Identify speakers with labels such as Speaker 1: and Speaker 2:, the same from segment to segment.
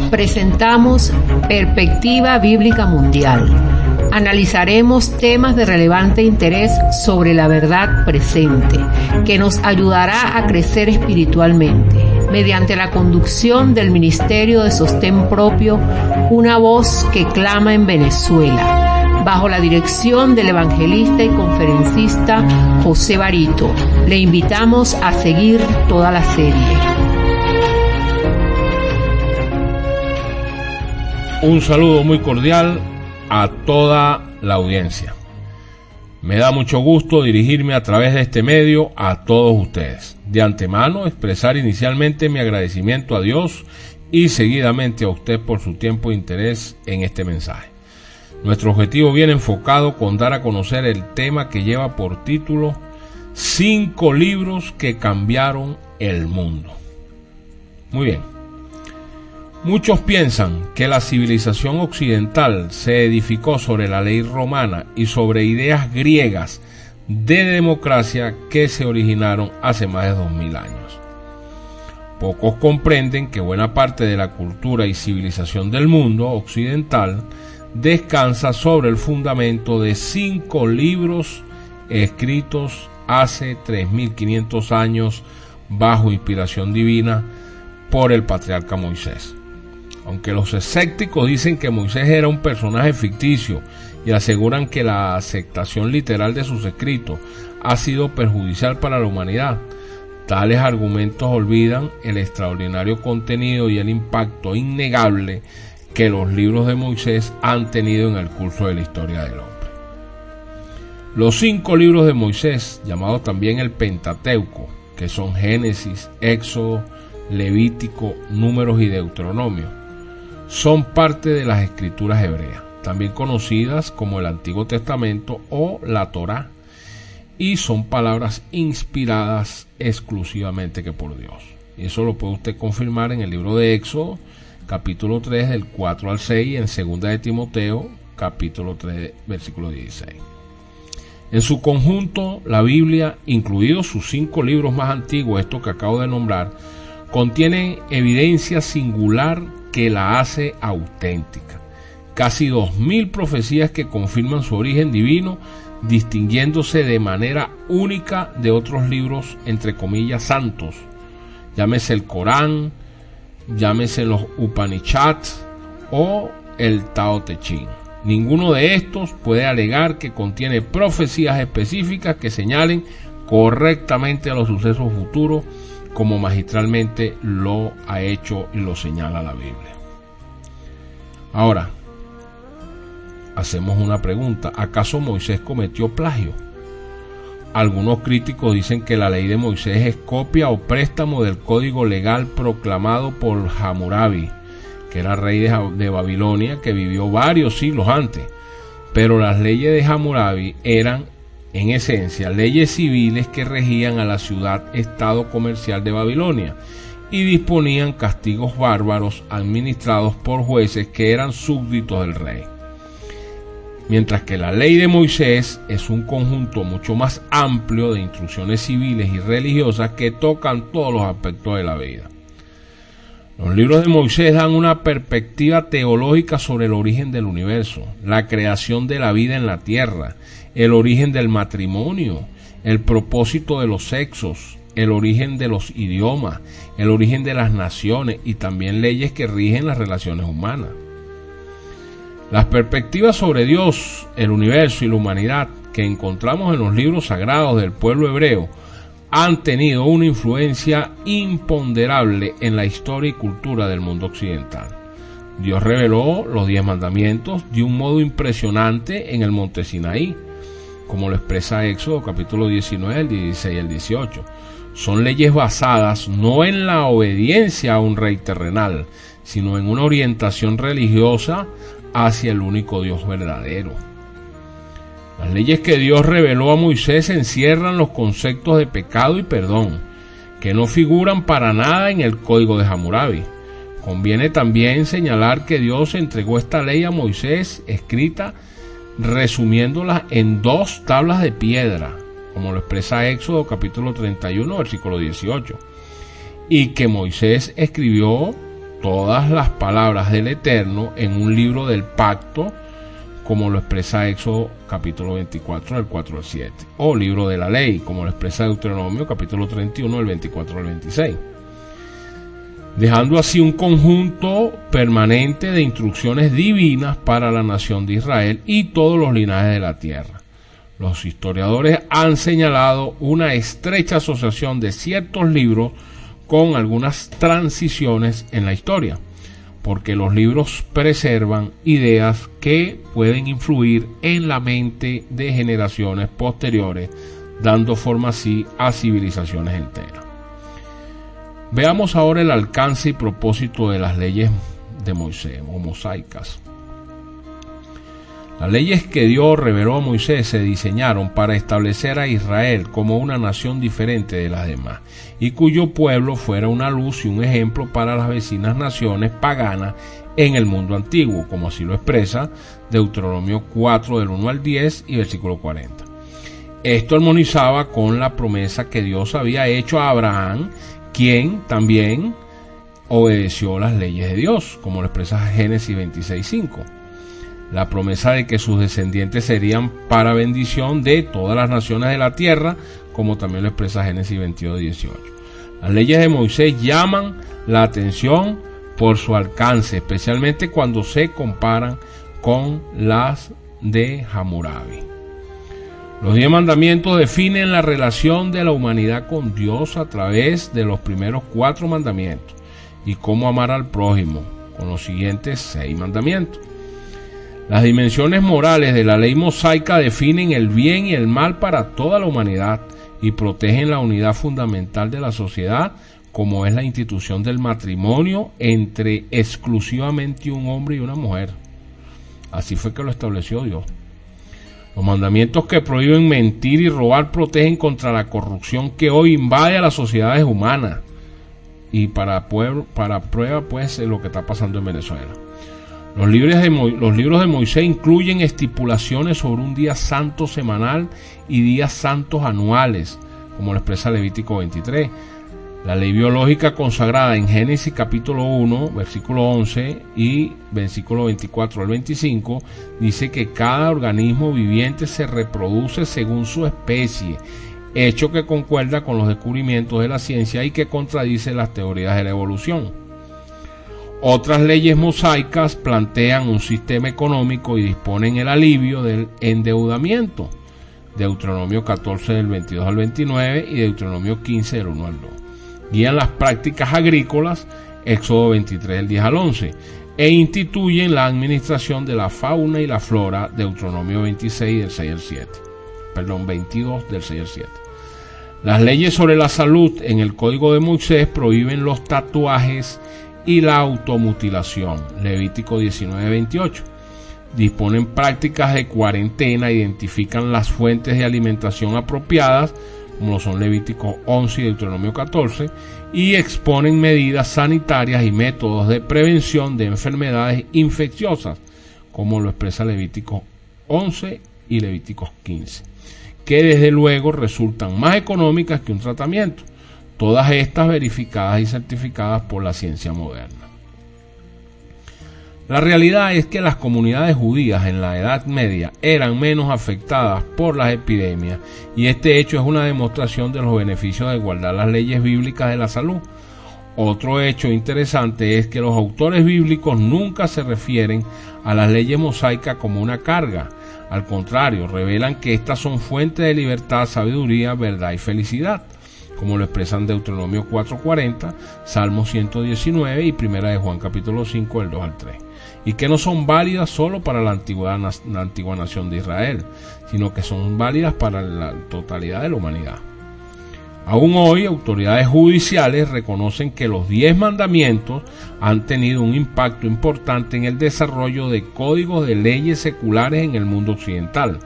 Speaker 1: presentamos Perspectiva Bíblica Mundial. Analizaremos temas de relevante interés sobre la verdad presente, que nos ayudará a crecer espiritualmente, mediante la conducción del Ministerio de Sostén Propio, una voz que clama en Venezuela, bajo la dirección del evangelista y conferencista José Barito. Le invitamos a seguir toda la serie.
Speaker 2: Un saludo muy cordial a toda la audiencia. Me da mucho gusto dirigirme a través de este medio a todos ustedes. De antemano, expresar inicialmente mi agradecimiento a Dios y seguidamente a usted por su tiempo e interés en este mensaje. Nuestro objetivo viene enfocado con dar a conocer el tema que lleva por título 5 libros que cambiaron el mundo. Muy bien. Muchos piensan que la civilización occidental se edificó sobre la ley romana y sobre ideas griegas de democracia que se originaron hace más de 2000 años. Pocos comprenden que buena parte de la cultura y civilización del mundo occidental descansa sobre el fundamento de 5 libros escritos hace 3500 años bajo inspiración divina por el patriarca Moisés. Aunque los escépticos dicen que Moisés era un personaje ficticio y aseguran que la aceptación literal de sus escritos ha sido perjudicial para la humanidad, tales argumentos olvidan el extraordinario contenido y el impacto innegable que los libros de Moisés han tenido en el curso de la historia del hombre. Los 5 libros de Moisés, llamados también el Pentateuco, que son Génesis, Éxodo, Levítico, Números y Deuteronomio, son parte de las escrituras hebreas, también conocidas como el Antiguo Testamento o la Torá, y son palabras inspiradas exclusivamente que por Dios. Y eso lo puede usted confirmar en el libro de Éxodo, capítulo 3, del 4 al 6, y en 2 de Timoteo, capítulo 3, versículo 16. En su conjunto, la Biblia, incluidos sus 5 libros más antiguos, estos que acabo de nombrar, contienen evidencia singular que la hace auténtica. Casi 2000 profecías que confirman su origen divino, distinguiéndose de manera única de otros libros, entre comillas, santos. Llámese el Corán, llámese los Upanishads o el Tao Te Ching. Ninguno de estos puede alegar que contiene profecías específicas que señalen correctamente a los sucesos futuros, como magistralmente lo ha hecho y lo señala la Biblia. Ahora, hacemos una pregunta: ¿acaso Moisés cometió plagio? Algunos críticos dicen que la ley de Moisés es copia o préstamo del código legal proclamado por Hammurabi, que era rey de Babilonia, que vivió varios siglos antes. Pero las leyes de Hammurabi eran, en esencia, leyes civiles que regían a la ciudad-estado comercial de Babilonia y disponían castigos bárbaros administrados por jueces que eran súbditos del rey. Mientras que la ley de Moisés es un conjunto mucho más amplio de instrucciones civiles y religiosas que tocan todos los aspectos de la vida. Los libros de Moisés dan una perspectiva teológica sobre el origen del universo, la creación de la vida en la tierra, el origen del matrimonio, el propósito de los sexos, el origen de los idiomas, el origen de las naciones y también leyes que rigen las relaciones humanas. Las perspectivas sobre Dios, el universo y la humanidad que encontramos en los libros sagrados del pueblo hebreo han tenido una influencia imponderable en la historia y cultura del mundo occidental. Dios reveló los 10 mandamientos de un modo impresionante en el monte Sinaí, como lo expresa Éxodo capítulo 19, el 16 y el 18. Son leyes basadas no en la obediencia a un rey terrenal, sino en una orientación religiosa hacia el único Dios verdadero. Las leyes que Dios reveló a Moisés encierran los conceptos de pecado y perdón, que no figuran para nada en el código de Hammurabi. Conviene también señalar que Dios entregó esta ley a Moisés escrita resumiéndola en 2 tablas de piedra, como lo expresa Éxodo capítulo 31, versículo 18, y que Moisés escribió todas las palabras del Eterno en un libro del pacto, como lo expresa Éxodo capítulo 24 del 4 al 7, o libro de la ley, como lo expresa Deuteronomio capítulo 31 del 24 al 26, dejando así un conjunto permanente de instrucciones divinas para la nación de Israel y todos los linajes de la tierra. Los historiadores han señalado una estrecha asociación de ciertos libros con algunas transiciones en la historia, porque los libros preservan ideas que pueden influir en la mente de generaciones posteriores, dando forma así a civilizaciones enteras. Veamos ahora el alcance y propósito de las leyes de Moisés, o mosaicas. Las leyes que Dios reveló a Moisés se diseñaron para establecer a Israel como una nación diferente de las demás, y cuyo pueblo fuera una luz y un ejemplo para las vecinas naciones paganas en el mundo antiguo, como así lo expresa Deuteronomio 4 del 1 al 10 y versículo 40. Esto armonizaba con la promesa que Dios había hecho a Abraham, quien también obedeció las leyes de Dios, como lo expresa Génesis 26:5. La promesa de que sus descendientes serían para bendición de todas las naciones de la tierra, como también lo expresa Génesis 22:18. Las leyes de Moisés llaman la atención por su alcance, especialmente cuando se comparan con las de Hammurabi. Los 10 mandamientos definen la relación de la humanidad con Dios a través de los primeros 4 mandamientos y cómo amar al prójimo con los siguientes 6 mandamientos. Las dimensiones morales de la ley mosaica definen el bien y el mal para toda la humanidad y protegen la unidad fundamental de la sociedad, como es la institución del matrimonio entre exclusivamente un hombre y una mujer. Así fue que lo estableció Dios. Los mandamientos que prohíben mentir y robar protegen contra la corrupción que hoy invade a las sociedades humanas. Y para prueba, pues, lo que está pasando en Venezuela. Los libros de Moisés incluyen estipulaciones sobre un día santo semanal y días santos anuales, como lo expresa Levítico 23. La ley biológica consagrada en Génesis capítulo 1, versículo 11 y versículo 24 al 25, dice que cada organismo viviente se reproduce según su especie, hecho que concuerda con los descubrimientos de la ciencia y que contradice las teorías de la evolución. Otras leyes mosaicas plantean un sistema económico y disponen el alivio del endeudamiento, Deuteronomio 14 del 22 al 29 y Deuteronomio 15 del 1 al 2. Guían las prácticas agrícolas, Éxodo 23 del 10 al 11, e instituyen la administración de la fauna y la flora, Deuteronomio 26 del 6 al 7. 22 del 6 al 7. Las leyes sobre la salud en el Código de Moisés prohíben los tatuajes y la automutilación, Levítico 19:28. Disponen prácticas de cuarentena, identifican las fuentes de alimentación apropiadas, como lo son Levítico 11 y Deuteronomio 14, y exponen medidas sanitarias y métodos de prevención de enfermedades infecciosas, como lo expresa Levítico 11 y Levítico 15, que desde luego resultan más económicas que un tratamiento, todas estas verificadas y certificadas por la ciencia moderna. La realidad es que las comunidades judías en la Edad Media eran menos afectadas por las epidemias, y este hecho es una demostración de los beneficios de guardar las leyes bíblicas de la salud. Otro hecho interesante es que los autores bíblicos nunca se refieren a las leyes mosaicas como una carga. Al contrario, revelan que estas son fuentes de libertad, sabiduría, verdad y felicidad, como lo expresan Deuteronomio 4:40, Salmo 119 y 1 de Juan capítulo 5 del 2 al 3. Y que no son válidas solo para la antigua nación de Israel, sino que son válidas para la totalidad de la humanidad. Aún hoy, autoridades judiciales reconocen que los 10 mandamientos han tenido un impacto importante en el desarrollo de códigos de leyes seculares en el mundo occidental.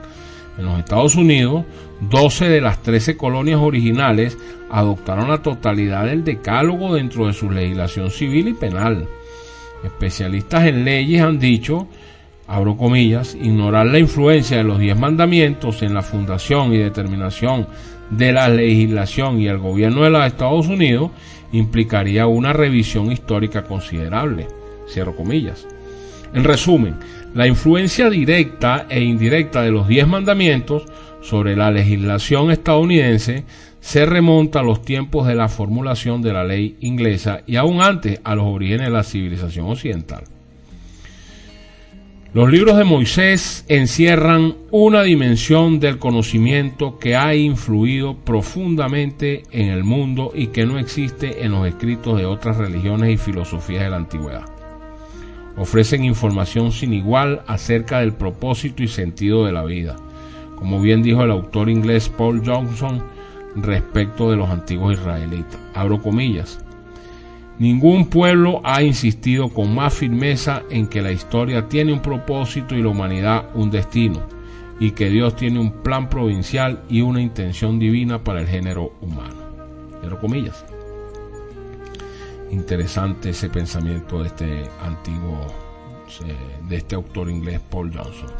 Speaker 2: En los Estados Unidos, 12 de las 13 colonias originales adoptaron la totalidad del decálogo dentro de su legislación civil y penal. Especialistas en leyes han dicho, abro comillas, ignorar la influencia de los 10 mandamientos en la fundación y determinación de la legislación y el gobierno de los Estados Unidos implicaría una revisión histórica considerable. Cierro comillas. En resumen, la influencia directa e indirecta de los 10 mandamientos sobre la legislación estadounidense se remonta a los tiempos de la formulación de la ley inglesa y aún antes a los orígenes de la civilización occidental. Los libros de Moisés encierran una dimensión del conocimiento que ha influido profundamente en el mundo y que no existe en los escritos de otras religiones y filosofías de la antigüedad. Ofrecen información sin igual acerca del propósito y sentido de la vida, como bien dijo el autor inglés Paul Johnson respecto de los antiguos israelitas. Abro comillas. Ningún pueblo ha insistido con más firmeza en que la historia tiene un propósito y la humanidad un destino, y que Dios tiene un plan providencial y una intención divina para el género humano. Cierro comillas. Interesante ese pensamiento de este autor inglés Paul Johnson.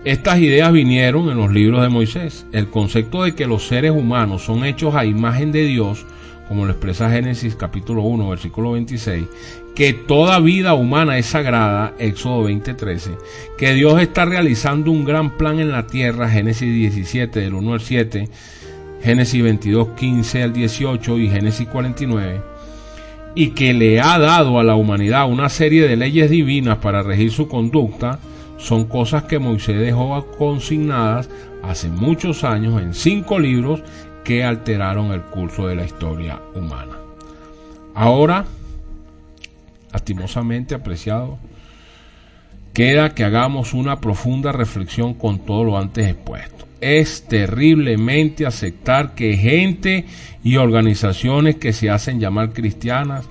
Speaker 2: Estas ideas vinieron en los libros de Moisés. El concepto de que los seres humanos son hechos a imagen de Dios, como lo expresa Génesis capítulo 1, versículo 26, que toda vida humana es sagrada, Éxodo 20:13, que Dios está realizando un gran plan en la tierra, Génesis 17, del 1 al 7, Génesis 22, 15 al 18 y Génesis 49, y que le ha dado a la humanidad una serie de leyes divinas para regir su conducta, son cosas que Moisés dejó consignadas hace muchos años en 5 libros que alteraron el curso de la historia humana. Ahora, lastimosamente, apreciado, queda que hagamos una profunda reflexión con todo lo antes expuesto. Es terriblemente aceptar que gente y organizaciones que se hacen llamar cristianas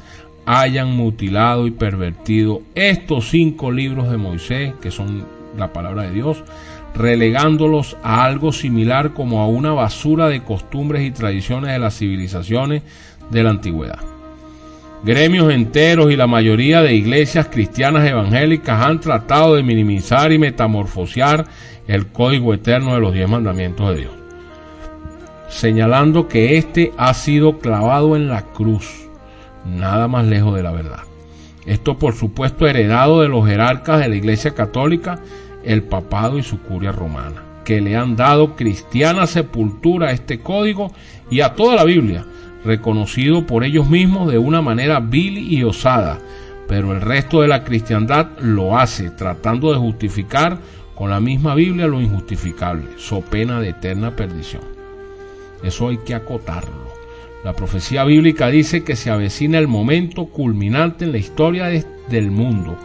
Speaker 2: hayan mutilado y pervertido estos 5 libros de Moisés, que son la palabra de Dios, relegándolos a algo similar como a una basura de costumbres y tradiciones de las civilizaciones de la antigüedad. Gremios enteros y la mayoría de iglesias cristianas evangélicas han tratado de minimizar y metamorfosear el código eterno de los 10 mandamientos de Dios, señalando que éste ha sido clavado en la cruz, nada más lejos de la verdad. Esto, por supuesto, heredado de los jerarcas de la Iglesia Católica, el papado y su curia romana, que le han dado cristiana sepultura a este código y a toda la Biblia, reconocido por ellos mismos de una manera vil y osada, pero el resto de la cristiandad lo hace tratando de justificar con la misma Biblia lo injustificable, so pena de eterna perdición. Eso hay que acotarlo. La profecía bíblica dice que se avecina el momento culminante en la historia del mundo.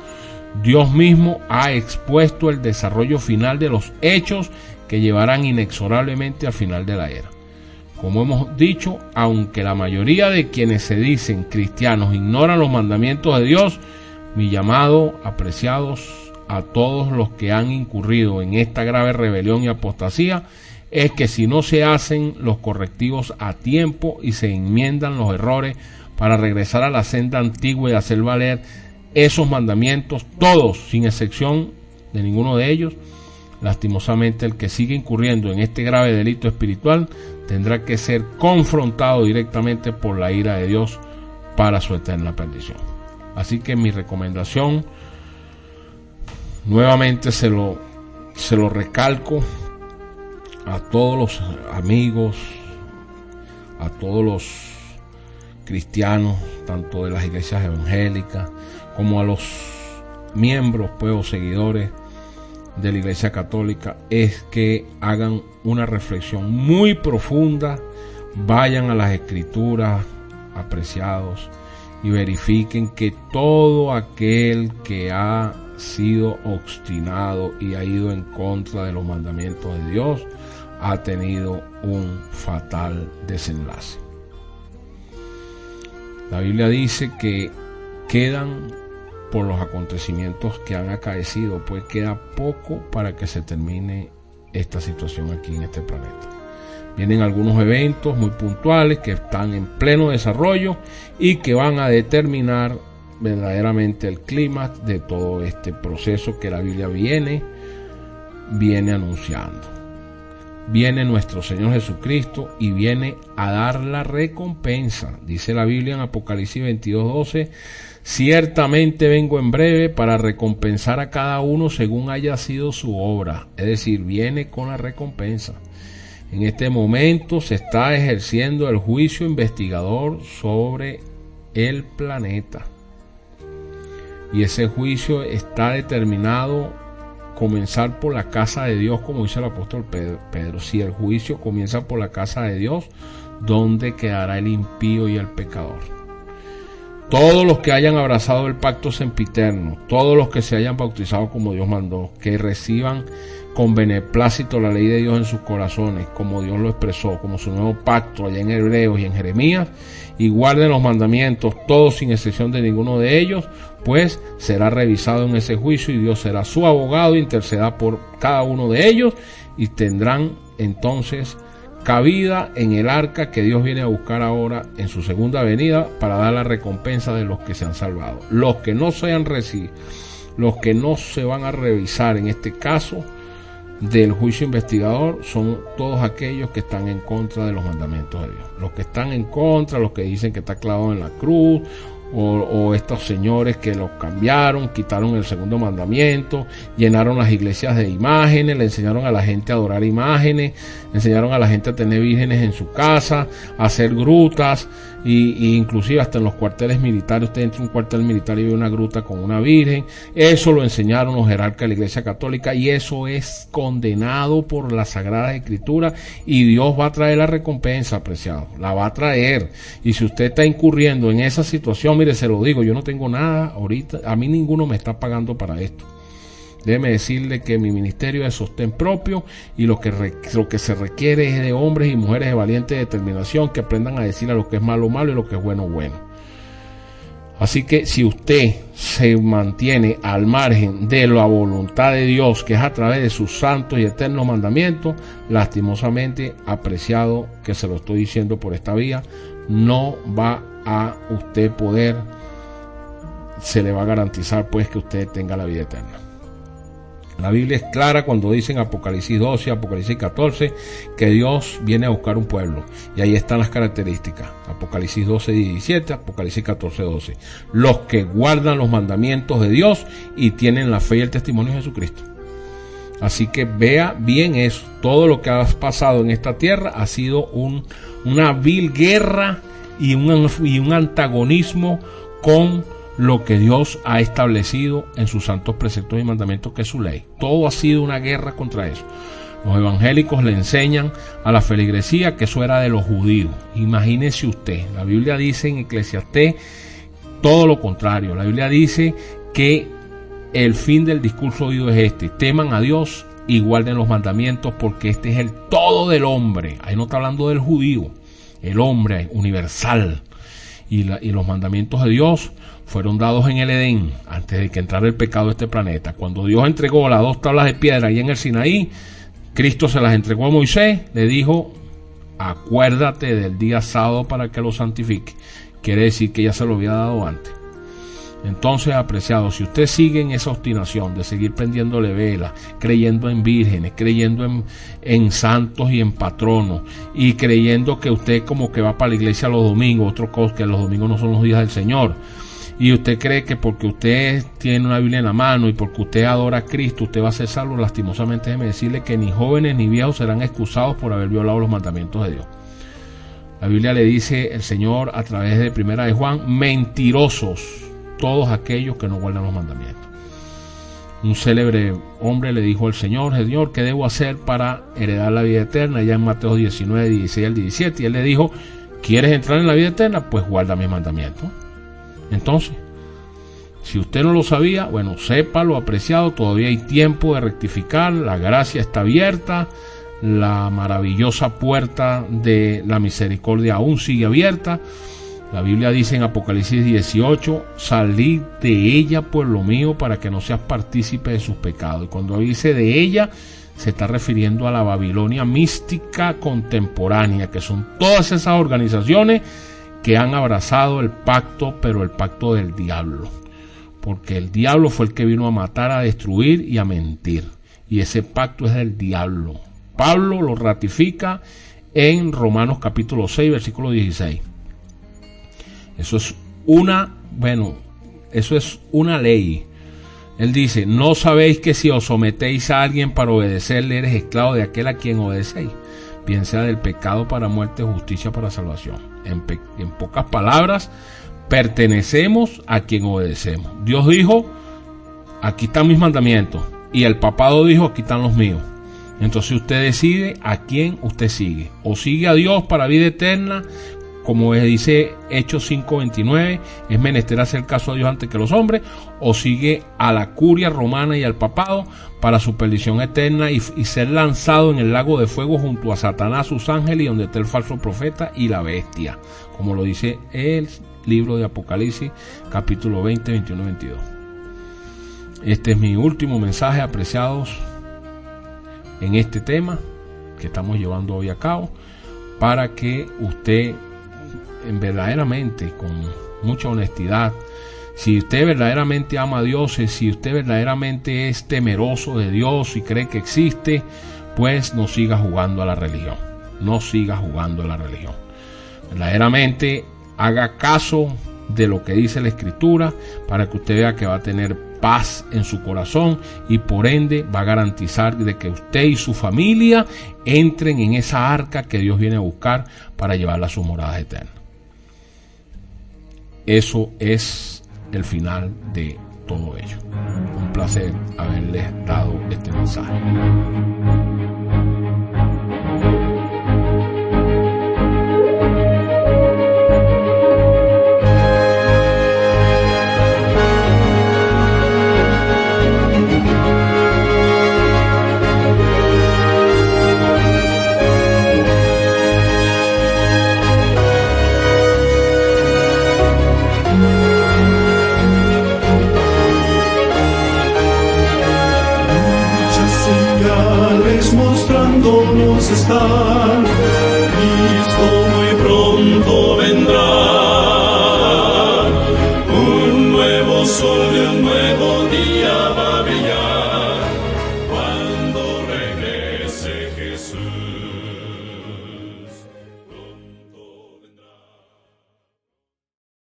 Speaker 2: Dios mismo ha expuesto el desarrollo final de los hechos que llevarán inexorablemente al final de la era. Como hemos dicho, aunque la mayoría de quienes se dicen cristianos ignoran los mandamientos de Dios, mi llamado, apreciados a todos los que han incurrido en esta grave rebelión y apostasía, es que si no se hacen los correctivos a tiempo y se enmiendan los errores para regresar a la senda antigua y hacer valer esos mandamientos, todos, sin excepción de ninguno de ellos, lastimosamente el que sigue incurriendo en este grave delito espiritual tendrá que ser confrontado directamente por la ira de Dios para su eterna perdición. Así que mi recomendación, nuevamente se lo recalco a todos los amigos, a todos los cristianos, tanto de las iglesias evangélicas como a los miembros, pues, o seguidores de la Iglesia Católica, es que hagan una reflexión muy profunda, vayan a las Escrituras, apreciados, y verifiquen que todo aquel que ha sido obstinado y ha ido en contra de los mandamientos de Dios ha tenido un fatal desenlace. La Biblia dice que quedan, por los acontecimientos que han acaecido, pues queda poco para que se termine esta situación aquí en este planeta. Vienen algunos eventos muy puntuales que están en pleno desarrollo y que van a determinar verdaderamente el clima de todo este proceso que la Biblia viene anunciando. viene nuestro Señor Jesucristo y viene a dar la recompensa. Dice la Biblia en Apocalipsis 22:12, ciertamente vengo en breve para recompensar a cada uno según haya sido su obra. Es decir, viene con la recompensa. En este momento se está ejerciendo el juicio investigador sobre el planeta. Y ese juicio está determinado comenzar por la casa de Dios, como dice el apóstol Pedro. Si el juicio comienza por la casa de Dios, ¿dónde quedará el impío y el pecador? Todos los que hayan abrazado el pacto sempiterno, todos los que se hayan bautizado como Dios mandó, que reciban con beneplácito la ley de Dios en sus corazones, como Dios lo expresó, como su nuevo pacto allá en Hebreos y en Jeremías, y guarden los mandamientos, todos sin excepción de ninguno de ellos, pues será revisado en ese juicio y Dios será su abogado, intercederá por cada uno de ellos y tendrán entonces cabida en el arca que Dios viene a buscar ahora en su segunda venida para dar la recompensa de los que se han salvado. Los que no sean recibidos, los que no se van a revisar en este caso del juicio investigador son todos aquellos que están en contra de los mandamientos de Dios. Los que están en contra, los que dicen que está clavado en la cruz, o estos señores que los cambiaron, quitaron el segundo mandamiento, llenaron las iglesias de imágenes, le enseñaron a la gente a adorar imágenes, enseñaron a la gente a tener vírgenes en su casa, a hacer grutas, y inclusive hasta en los cuarteles militares, usted entra a un cuartel militar y ve una gruta con una virgen. Eso lo enseñaron los jerarcas de la Iglesia Católica y eso es condenado por las Sagradas Escrituras y Dios va a traer la recompensa, apreciado, la va a traer. Y si usted está incurriendo en esa situación, mire, se lo digo, yo no tengo nada ahorita, a mí ninguno me está pagando para esto. Déjeme decirle que mi ministerio es sostén propio y lo que se requiere es de hombres y mujeres de valiente determinación que aprendan a decir a lo que es malo, malo y lo que es bueno, bueno. Así que si usted se mantiene al margen de la voluntad de Dios, que es a través de sus santos y eternos mandamientos, lastimosamente, apreciado que se lo estoy diciendo por esta vía, no va a usted poder, se le va a garantizar pues que usted tenga la vida eterna. La Biblia es clara cuando dice en Apocalipsis 12, Apocalipsis 14, que Dios viene a buscar un pueblo. Y ahí están las características. Apocalipsis 12, 17, Apocalipsis 14, 12. Los que guardan los mandamientos de Dios y tienen la fe y el testimonio de Jesucristo. Así que vea bien eso. Todo lo que ha pasado en esta tierra ha sido una vil guerra y un antagonismo con lo que Dios ha establecido en sus santos preceptos y mandamientos, que es su ley. Todo ha sido una guerra contra eso. Los evangélicos le enseñan a la feligresía que eso era de los judíos. Imagínese usted, la Biblia dice en Eclesiastés todo lo contrario. La Biblia dice que el fin del discurso oído es este: teman a Dios y guarden los mandamientos, porque este es el todo del hombre. Ahí no está hablando del judío, el hombre universal. Y los mandamientos de Dios fueron dados en el Edén, antes de que entrara el pecado a este planeta. Cuando Dios entregó las 2 tablas de piedra ahí en el Sinaí, Cristo se las entregó a Moisés, le dijo: acuérdate del día sábado para que lo santifique. Quiere decir que ya se lo había dado antes. Entonces, apreciado, si usted sigue en esa obstinación de seguir prendiéndole velas, creyendo en vírgenes, creyendo en santos y en patronos, y creyendo que usted como que va para la iglesia los domingos, otro cosa, que los domingos no son los días del Señor, y usted cree que porque usted tiene una Biblia en la mano y porque usted adora a Cristo, usted va a ser salvo, lastimosamente déjeme decirle que ni jóvenes ni viejos serán excusados por haber violado los mandamientos de Dios. La Biblia le dice el Señor a través de 1 de Juan: mentirosos todos aquellos que no guardan los mandamientos. Un célebre hombre le dijo al Señor: Señor, ¿qué debo hacer para heredar la vida eterna? Ya en Mateo 19, 16 al 17, y él le dijo: ¿quieres entrar en la vida eterna? Pues guarda mis mandamientos. Entonces, si usted no lo sabía, bueno, sépalo, apreciado, todavía hay tiempo de rectificar, la gracia está abierta, la maravillosa puerta de la misericordia aún sigue abierta. La Biblia dice en Apocalipsis 18: salid de ella, pueblo mío, para que no seas partícipe de sus pecados. Y cuando dice de ella, se está refiriendo a la Babilonia mística contemporánea, que son todas esas organizaciones que han abrazado el pacto, pero el pacto del diablo. Porque el diablo fue el que vino a matar, a destruir y a mentir. Y ese pacto es del diablo. Pablo lo ratifica en Romanos capítulo 6, versículo 16. Eso es una ley. Él dice: ¿no sabéis que si os sometéis a alguien para obedecerle, eres esclavo de aquel a quien obedecéis? Bien sea del pecado para muerte, justicia para salvación. En pocas palabras, pertenecemos a quien obedecemos. Dios dijo: aquí están mis mandamientos. Y el papado dijo: aquí están los míos. Entonces usted decide a quién usted sigue. O sigue a Dios para vida eterna, como dice Hechos 5:29, es menester hacer caso a Dios antes que los hombres, o sigue a la curia romana y al papado para su perdición eterna y ser lanzado en el lago de fuego junto a Satanás, sus ángeles, y donde está el falso profeta y la bestia, como lo dice el libro de Apocalipsis capítulo 20, 21, 22. Este es mi último mensaje, apreciados, en este tema que estamos llevando hoy a cabo, para que usted verdaderamente, con mucha honestidad, si usted verdaderamente ama a Dios, si usted verdaderamente es temeroso de Dios y cree que existe, pues no siga jugando a la religión. No siga jugando a la religión. Verdaderamente haga caso de lo que dice la Escritura, para que usted vea que va a tener paz en su corazón y por ende va a garantizar de que usted y su familia entren en esa arca que Dios viene a buscar para llevarla a sus moradas eternas. Eso es el final de todo ello. Un placer haberles dado este mensaje.
Speaker 3: Mostrándonos están, Cristo muy pronto vendrá, un nuevo sol y un nuevo día va.